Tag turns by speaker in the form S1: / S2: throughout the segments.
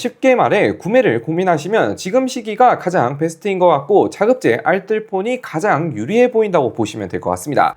S1: 쉽게 말해 구매를 고민하시면 지금 시기가 가장 베스트인 것 같고 자급제 알뜰폰이 가장 유리해 보인다고 보시면 될 것 같습니다.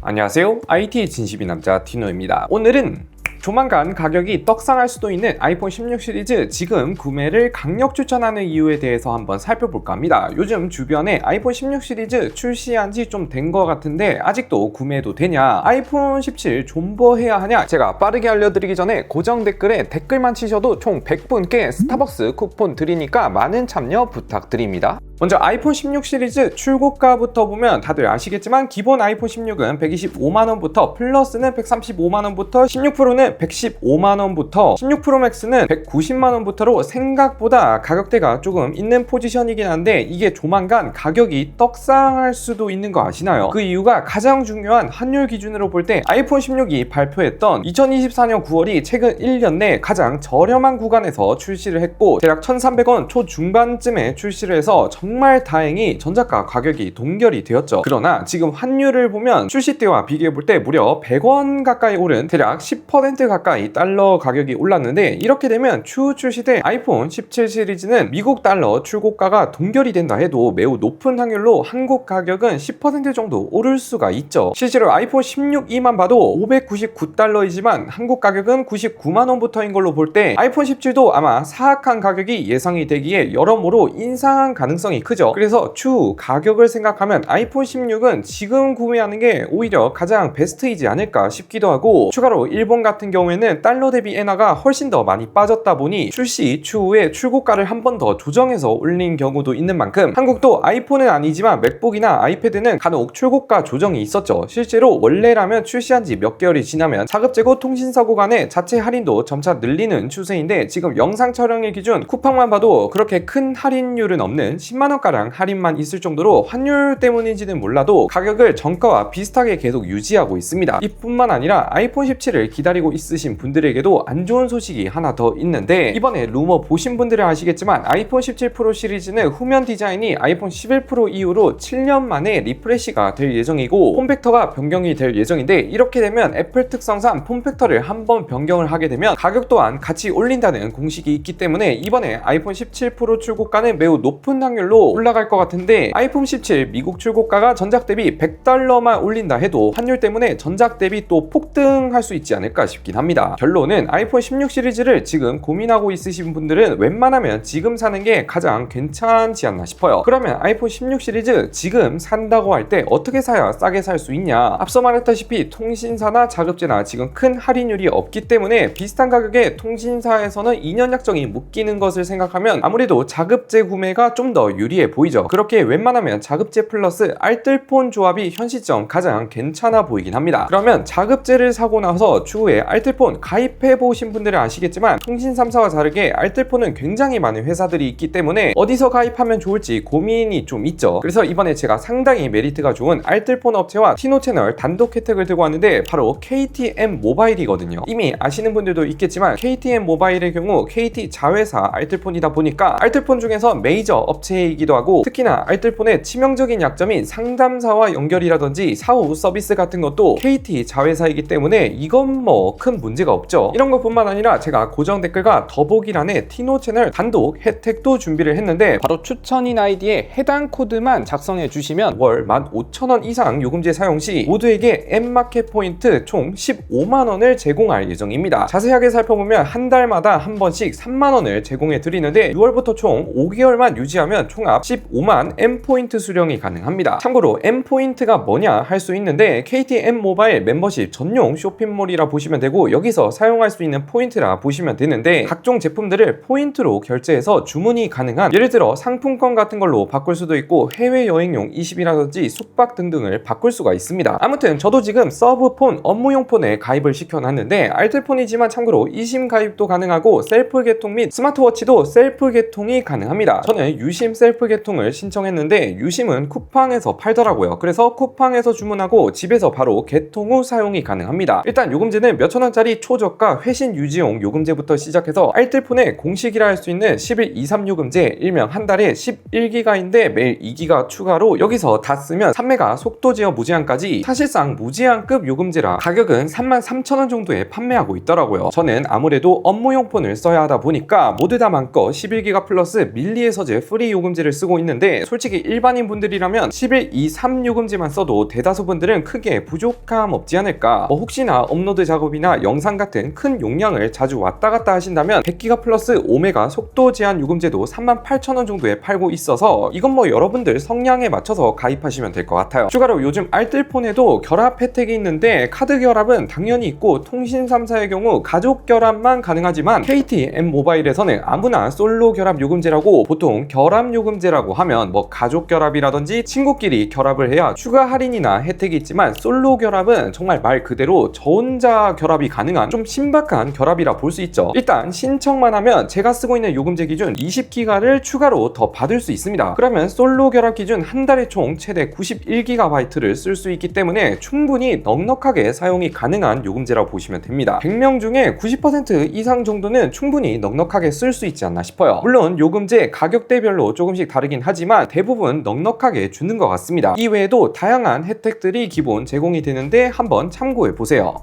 S1: 안녕하세요. IT 진심인 남자 디노입니다. 오늘은 조만간 가격이 떡상할 수도 있는 아이폰 16 시리즈 지금 구매를 강력 추천하는 이유에 대해서 한번 살펴볼까 합니다. 요즘 주변에 아이폰 16 시리즈 출시한 지 좀 된 것 같은데 아직도 구매해도 되냐, 아이폰 17 존버해야 하냐, 제가 빠르게 알려드리기 전에 고정 댓글에 댓글만 치셔도 총 100분께 스타벅스 쿠폰 드리니까 많은 참여 부탁드립니다. 먼저 아이폰 16 시리즈 출고가부터 보면 다들 아시겠지만 기본 아이폰 16은 125만원부터, 플러스는 135만원부터, 16 프로는 115만원부터, 16 프로 맥스는 190만원부터로 생각보다 가격대가 조금 있는 포지션이긴 한데 이게 조만간 가격이 떡상할 수도 있는 거 아시나요? 그 이유가 가장 중요한 환율 기준으로 볼 때 아이폰 16이 발표했던 2024년 9월이 최근 1년 내 가장 저렴한 구간에서 출시를 했고 대략 1,300원 초중반쯤에 출시를 해서 정말 다행히 전작과 가격이 동결이 되었죠. 그러나 지금 환율을 보면 출시 때와 비교해 볼 때 무려 100원 가까이 오른 대략 10% 가까이 달러 가격이 올랐는데, 이렇게 되면 추후 출시될 아이폰 17 시리즈는 미국 달러 출고가가 동결이 된다 해도 매우 높은 확률로 한국 가격은 10% 정도 오를 수가 있죠. 실제로 아이폰 16e만 봐도 599달러이지만 한국 가격은 99만원부터인 걸로 볼 때 아이폰 17도 아마 사악한 가격이 예상이 되기에 여러모로 인상한 가능성이 크죠. 그래서 추후 가격을 생각하면 아이폰 16은 지금 구매하는 게 오히려 가장 베스트이지 않을까 싶기도 하고, 추가로 일본 같은 경우에는 달러 대비 엔화가 훨씬 더 많이 빠졌다 보니 출시 추후에 출고가를 한 번 더 조정해서 올린 경우도 있는 만큼 한국도 아이폰은 아니지만 맥북이나 아이패드는 간혹 출고가 조정이 있었죠. 실제로 원래라면 출시한 지 몇 개월이 지나면 자급제고 통신사고 간의 자체 할인도 점차 늘리는 추세인데 지금 영상 촬영일 기준 쿠팡만 봐도 그렇게 큰 할인율은 없는 10만원가량 할인만 있을 정도로 환율 때문인지는 몰라도 가격을 정가와 비슷하게 계속 유지하고 있습니다. 이뿐만 아니라 아이폰 17을 기다리고 있으신 분들에게도 안 좋은 소식이 하나 더 있는데, 이번에 루머 보신 분들은 아시겠지만 아이폰 17 프로 시리즈는 후면 디자인이 아이폰 11 프로 이후로 7년 만에 리프레시가 될 예정이고 폼팩터가 변경이 될 예정인데, 이렇게 되면 애플 특성상 폼팩터를 한번 변경을 하게 되면 가격 또한 같이 올린다는 공식이 있기 때문에 이번에 아이폰 17 프로 출고가는 매우 높은 확률로 올라갈 것 같은데, 아이폰 17 미국 출고가가 전작 대비 100달러만 올린다 해도 환율 때문에 전작 대비 또 폭등할 수 있지 않을까 싶긴 합니다. 결론은 아이폰 16 시리즈를 지금 고민하고 있으신 분들은 웬만하면 지금 사는 게 가장 괜찮지 않나 싶어요. 그러면 아이폰 16 시리즈 지금 산다고 할 때 어떻게 사야 싸게 살 수 있냐? 앞서 말했다시피 통신사나 자급제나 지금 큰 할인율이 없기 때문에 비슷한 가격에 통신사에서는 2년 약정이 묶이는 것을 생각하면 아무래도 자급제 구매가 좀 더 유리해 보이죠. 그렇게 웬만하면 자급제 플러스 알뜰폰 조합이 현 시점 가장 괜찮아 보이긴 합니다. 그러면 자급제를 사고 나서 추후에 알뜰폰 가입해 보신 분들은 아시겠지만 통신 3사와 다르게 알뜰폰은 굉장히 많은 회사들이 있기 때문에 어디서 가입하면 좋을지 고민이 좀 있죠. 그래서 이번에 제가 상당히 메리트가 좋은 알뜰폰 업체와 티노 채널 단독 혜택을 들고 왔는데 바로 KTM 모바일이거든요. 이미 아시는 분들도 있겠지만 KTM 모바일의 경우 KT 자회사 알뜰폰이다 보니까 알뜰폰 중에서 메이저 업체이기도 하고, 특히나 알뜰폰의 치명적인 약점인 상담사와 연결이라든지 사후 서비스 같은 것도 KT 자회사이기 때문에 이건 뭐 큰 문제가 없죠. 이런 것뿐만 아니라 제가 고정 댓글과 더보기란에 티노 채널 단독 혜택도 준비를 했는데 바로 추천인 아이디에 해당 코드만 작성해 주시면 월 15,000원 이상 요금제 사용 시 모두에게 앱마켓 포인트 총 15만원을 제공할 예정입니다. 자세하게 살펴보면 한 달마다 한 번씩 3만원을 제공해 드리는데 6월부터 총 5개월만 유지하면 총합 15만 M포인트 수령이 가능합니다. 참고로 M포인트가 뭐냐 할 수 있는데 KTM 모바일 멤버십 전용 쇼핑몰이라 보시면 되고 여기서 사용할 수 있는 포인트라 보시면 되는데 각종 제품들을 포인트로 결제해서 주문이 가능한, 예를 들어 상품권 같은 걸로 바꿀 수도 있고 해외여행용 20이라든지 숙박 등등을 바꿀 수가 있습니다. 아무튼 저도 지금 서브폰 업무용 폰에 가입을 시켜놨는데 알뜰폰이지만 참고로 e심 가입도 가능하고 셀프 개통 및 스마트워치도 셀프 개통이 가능합니다. 저는 유심 셀프 셀프 개통을 신청했는데 유심은 쿠팡에서 팔더라고요. 그래서 쿠팡에서 주문하고 집에서 바로 개통 후 사용이 가능합니다. 일단 요금제는 몇천원짜리 초저가 회신 유지용 요금제부터 시작해서 알뜰폰에 공식이라 할 수 있는 11 23 요금제, 일명 한 달에 11기가인데 매일 2기가 추가로 여기서 다 쓰면 3메가 속도 제어 무제한까지 사실상 무제한급 요금제라 가격은 33,000원 정도에 판매하고 있더라고요. 저는 아무래도 업무용 폰을 써야 하다 보니까 모두 다 많고 11기가 플러스 밀리의 서재 프리 요금제를 쓰고 있는데 솔직히 일반인 분들이라면 11 23 요금제만 써도 대다수 분들은 크게 부족함 없지 않을까. 혹시나 업로드 작업이나 영상 같은 큰 용량을 자주 왔다 갔다 하신다면 100기가 플러스 5메가 속도 제한 요금제도 38,000원 정도에 팔고 있어서 이건 뭐 여러분들 성량에 맞춰서 가입하시면 될 것 같아요. 추가로 요즘 알뜰폰에도 결합 혜택이 있는데 카드 결합은 당연히 있고 통신 3사의 경우 가족 결합만 가능하지만 KT M모바일에서는 아무나 솔로 결합 요금제라고 보통 결합 요금제라고 하면 뭐 가족 결합이라든지 친구끼리 결합을 해야 추가 할인이나 혜택이 있지만 솔로 결합은 정말 말 그대로 저 혼자 결합이 가능한 좀 신박한 결합이라 볼 수 있죠. 일단 신청만 하면 제가 쓰고 있는 요금제 기준 20기가를 추가로 더 받을 수 있습니다. 그러면 솔로 결합 기준 한 달에 총 최대 91GB를 쓸 수 있기 때문에 충분히 넉넉하게 사용이 가능한 요금제라고 보시면 됩니다. 100명 중에 90% 이상 정도는 충분히 넉넉하게 쓸 수 있지 않나 싶어요. 물론 요금제 가격대별로 조금씩 다르긴 하지만 대부분 넉넉하게 주는 것 같습니다. 이외에도 다양한 혜택들이 기본 제공이 되는데 한번 참고해 보세요.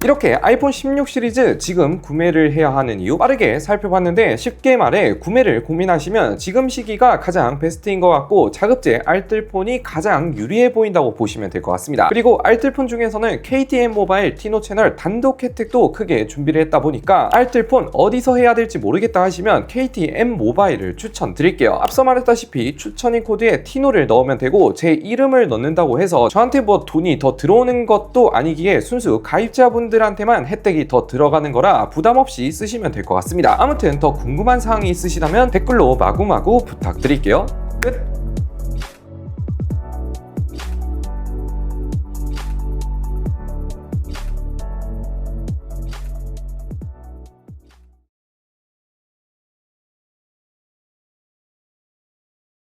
S1: 이렇게 아이폰 16 시리즈 지금 구매를 해야 하는 이유 빠르게 살펴봤는데 쉽게 말해 구매를 고민하시면 지금 시기가 가장 베스트인 것 같고 자급제 알뜰폰이 가장 유리해 보인다고 보시면 될 것 같습니다. 그리고 알뜰폰 중에서는 KTM 모바일 티노 채널 단독 혜택도 크게 준비를 했다 보니까 알뜰폰 어디서 해야 될지 모르겠다 하시면 KTM 모바일을 추천드릴게요. 앞서 말했다시피 추천인 코드에 티노를 넣으면 되고 제 이름을 넣는다고 해서 저한테 뭐 돈이 더 들어오는 것도 아니기에 순수 가입자분들 한테만 혜택이 더 들어가는 거라 부담 없이 쓰시면 될 것 같습니다. 아무튼 더 궁금한 사항이 있으시다면 댓글로 마구마구 부탁드릴게요. 끝!